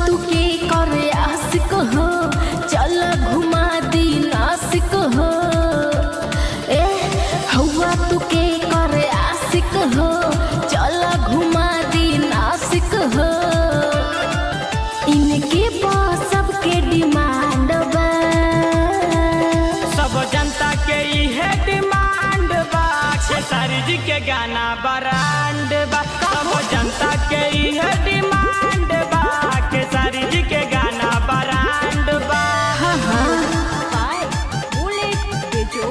तू के करे आशिक हो, चल घुमा दी नासिक हो। ए हुआ तू के करे आशिक हो, चल घुमा दी नासिक हो। इनके पास सबके डिमांड बा, सब जनता के इहे डिमांड बा। खेसारी जी के गाना ब्रांड बा, सब जनता के इहे डिमांड बा। खेसारी जी के गाना ब्रांड बा,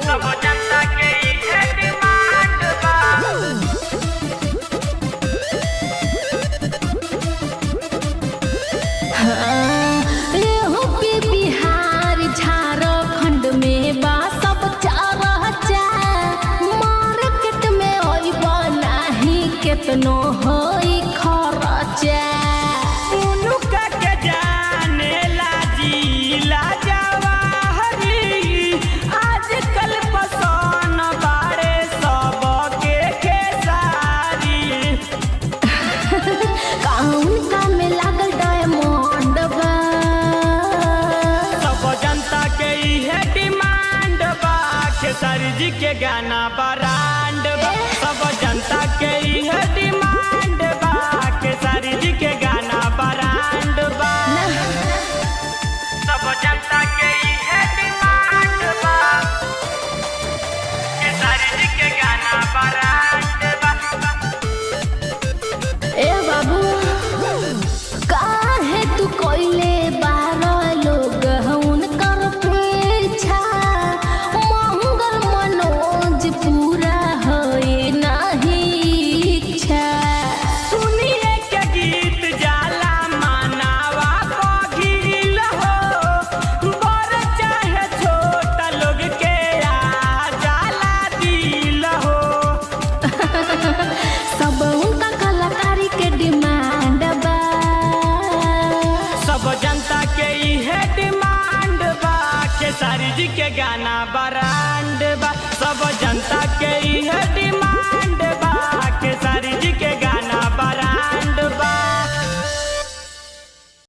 सब जनता के इहे डिमांड बा। बिहार झारखंड में बा सब चारा मार्केट में अइबा नाही केतनो होई खर्चा। उनुका के जाने ला जिला जवाहरी, आजकल पसंद बारे सबके खेसारी। काउंटा में लागल डायमंड बा, सब जनता के इहे डिमांड बा। खेसारी जी के गाना ब्रांड बा, सब जनता के इहे डिमांड बा। खेसारी जी के गाना ब्रांड बा, सब जनता के इहे डिमांड बा। खेसारी जी के गाना ब्रांड बा। ए बाबू काहे तू कोइले बारह लोग उनकर पीछा। मंगल मनोज पूरा होए नाही इच्छा। सुनिए के गीत जाला मानावा पगिल हो, बड़ चाहे छोटा लोग के आ जाला दिल हो। सब उनका कलाकारी के डिमांड बा, सब जनता के इहे डिमांड बा। खेसारी जी के गाना ब्रांड बा, सब जनता के इहे